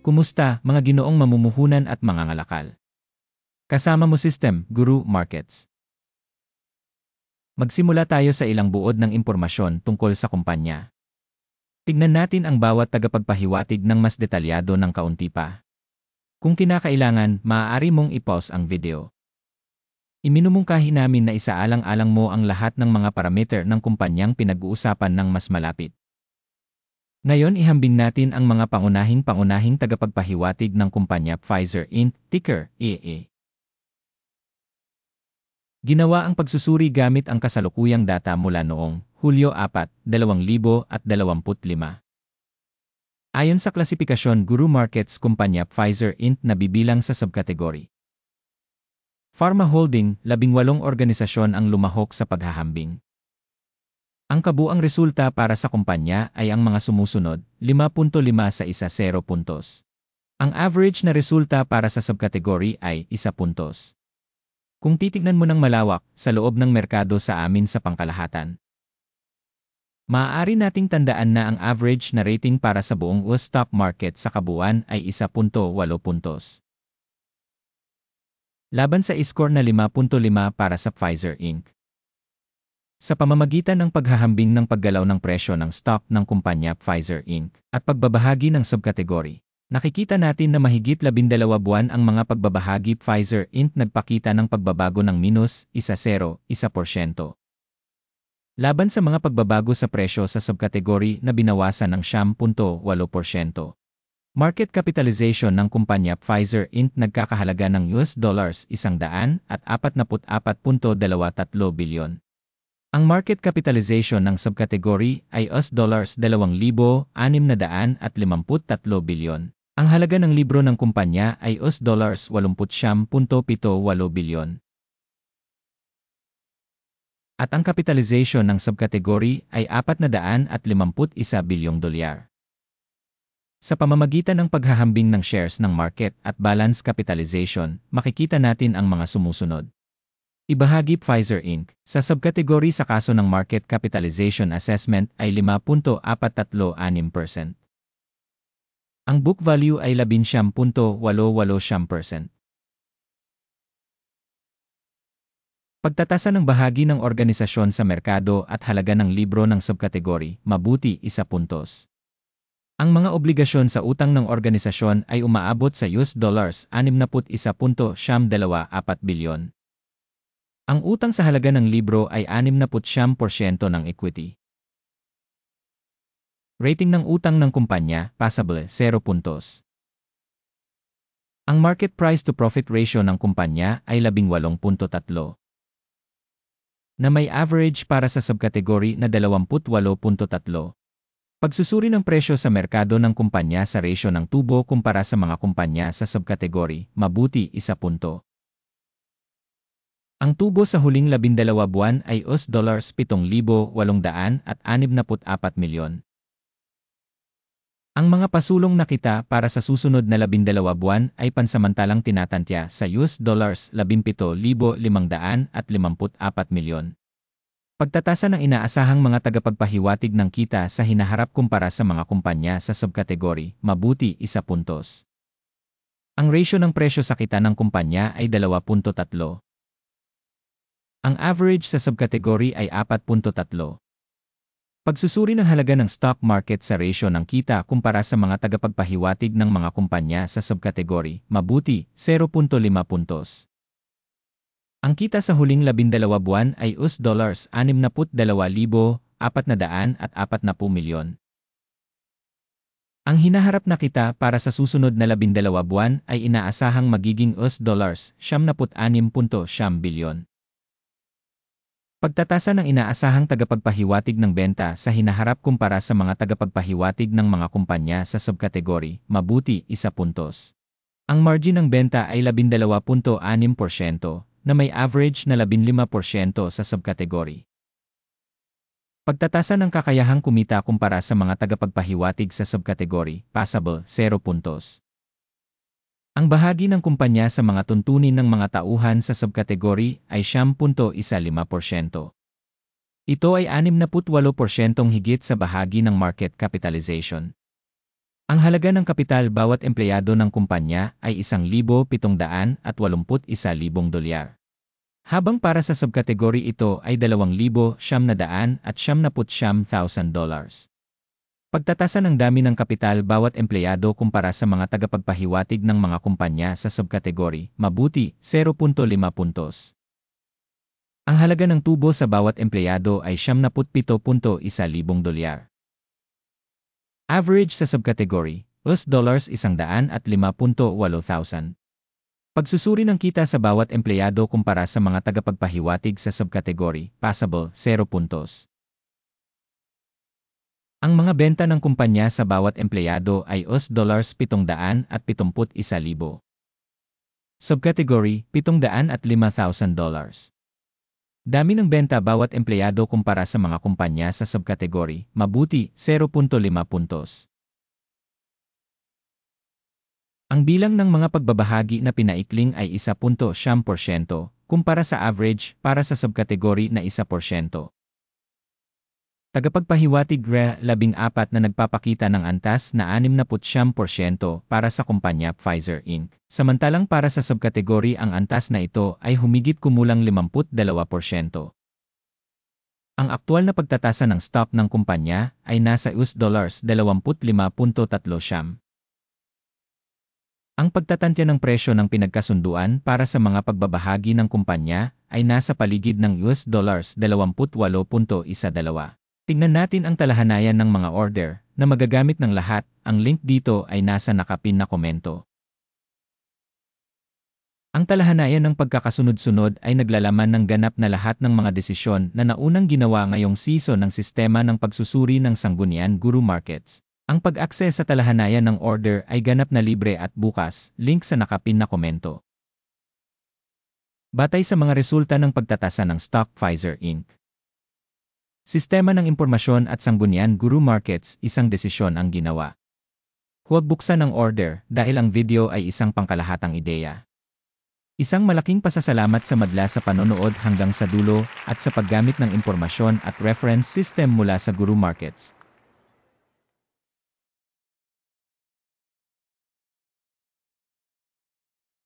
Kumusta, mga ginoong mamumuhunan at mga ngalakal? Kasama mo System Guru Markets. Magsimula tayo sa ilang buod ng impormasyon tungkol sa kumpanya. Tignan natin ang bawat tagapagpahiwatig ng mas detalyado ng kaunti pa. Kung kinakailangan, maaari mong i-pause ang video. Iminumungkahi namin na isaalang-alang mo ang lahat ng mga parameter ng kumpanyang pinag-uusapan ng mas malapit. Ngayon ihambing natin ang mga pangunahing tagapagpahiwatig ng kumpanya Pfizer Inc., ticker EE. Ginawa ang pagsusuri gamit ang kasalukuyang data mula noong Hulyo 4, 2025. Ayon sa klasifikasyon Guru Markets, kumpanya Pfizer Inc. nabibilang sa subkategory Pharma Holding, 18 organisasyon ang lumahok sa paghahambing. Ang kabuang resulta para sa kumpanya ay ang mga sumusunod, 5.5 sa 10 puntos. Ang average na resulta para sa subkategory ay 1 puntos. Kung titignan mo ng malawak sa loob ng merkado sa amin sa pangkalahatan, maaari nating tandaan na ang average na rating para sa buong US stock market sa kabuuan ay 1.8 puntos. Laban sa score na 5.5 para sa Pfizer Inc. Sa pamamagitan ng paghahambing ng paggalaw ng presyo ng stock ng kumpanya Pfizer Inc. at pagbabahagi ng subkategory, nakikita natin na mahigit 12 buwan ang mga pagbabahagi Pfizer Inc. nagpakita ng pagbabago ng -1.01%. Laban sa mga pagbabago sa presyo sa subkategory na binawasan ng 9.8%. Market capitalization ng kumpanya Pfizer Inc. nagkakahalaga ng $144.23 bilyon. Ang market capitalization ng subkategory ay $2,653 bilyon. Ang halaga ng libro ng kumpanya ay $89.78 bilyon. At ang capitalization ng subkategory ay $451 bilyong. Sa pamamagitan ng paghahambing ng shares ng market at balance capitalization, makikita natin ang mga sumusunod. Ibahagi Pfizer Inc. sa subkategory sa kaso ng market capitalization assessment ay 5.436%. Ang book value ay 11.880%. Pagtatasa ng bahagi ng organisasyon sa merkado at halaga ng libro ng subkategory, mabuti 1 puntos. Ang mga obligasyon sa utang ng organisasyon ay umaabot sa $61.24 bilyon. Ang utang sa halaga ng libro ay 69% ng equity. Rating ng utang ng kumpanya, passable, 0 puntos. Ang market price to profit ratio ng kumpanya ay 18.3. Na may average para sa subkategory na 28.3. Pagsusuri ng presyo sa merkado ng kumpanya sa ratio ng tubo kumpara sa mga kumpanya sa subkategory, mabuti 1 punto. Ang tubo sa huling 12 buwan ay $7,864 milyon. Ang mga pasulong na kita para sa susunod na 12 buwan ay pansamantalang tinatantya sa $17,554 milyon. Pagtatasa ng inaasahang mga tagapagpahiwatig ng kita sa hinaharap kumpara sa mga kumpanya sa subkategory, mabuti 1 puntos. Ang ratio ng presyo sa kita ng kumpanya ay 2.3. Ang average sa subkategory ay 4.3. Pagsusuri ng halaga ng stock market sa ratio ng kita kumpara sa mga tagapagpahiwatig ng mga kumpanya sa subkategory, mabuti 0.5 puntos. Ang kita sa huling 12 buwan ay $62,440 milyon. Ang hinaharap na kita para sa susunod na 12 buwan ay inaasahang magiging $96.9 bilyon. Pagtatasa ng inaasahang tagapagpahiwatig ng benta sa hinaharap kumpara sa mga tagapagpahiwatig ng mga kumpanya sa subkategory, mabuti 1 puntos. Ang margin ng benta ay 12.6%, na may average na 15% sa subkategory. Pagtatasa ng kakayahang kumita kumpara sa mga tagapagpahiwatig sa subkategory, passable, 0 puntos. Ang bahagi ng kumpanya sa mga tuntunin ng mga tauhan sa subkategory ay 9.15%. Ito ay 68% higit sa bahagi ng market capitalization. Ang halaga ng kapital bawat empleyado ng kumpanya ay $1,781,000. Habang para sa subkategory ito ay $2,979,000. Pagtatasa ng dami ng kapital bawat empleyado kumpara sa mga tagapagpahiwatig ng mga kumpanya sa subkategory, mabuti, 0.5 puntos. Ang halaga ng tubo sa bawat empleyado ay $77,100. Average sa subkategory, $105,800. Pagsusuri ng kita sa bawat empleyado kumpara sa mga tagapagpahiwatig sa subkategory, passable, 0 puntos. Ang mga benta ng kumpanya sa bawat empleyado ay $771,000. Subkategory, $705,000. Dami ng benta bawat empleyado kumpara sa mga kumpanya sa subkategory, mabuti, 0.5 puntos. Ang bilang ng mga pagbabahagi na pinaikling ay 1.9%, kumpara sa average para sa subkategory na 1%. Tagapagpahiwatig RE14 na nagpapakita ng antas na 69% para sa kumpanya Pfizer Inc. Samantalang para sa subkategory ang antas na ito ay humigit kumulang 52%. Ang aktual na pagtatasa ng stock ng kumpanya ay nasa $25.3. Ang pagtatantya ng presyo ng pinagkasunduan para sa mga pagbabahagi ng kumpanya ay nasa paligid ng $28.12. Tingnan natin ang talahanayan ng mga order na magagamit ng lahat. Ang link dito ay nasa nakapin na komento. Ang talahanayan ng pagkakasunod-sunod ay naglalaman ng ganap na lahat ng mga desisyon na naunang ginawa ngayong season ng sistema ng pagsusuri ng Sangguniang Guru Markets. Ang pag-access sa talahanayan ng order ay ganap na libre at bukas, link sa nakapin na komento. Batay sa mga resulta ng pagtatasa ng stock Pfizer Inc. Sistema ng impormasyon at Sangguniang Guru Markets, isang desisyon ang ginawa. Huwag buksan ang order dahil ang video ay isang pangkalahatang ideya. Isang malaking pasasalamat sa madla sa panonood hanggang sa dulo at sa paggamit ng impormasyon at reference system mula sa Guru Markets.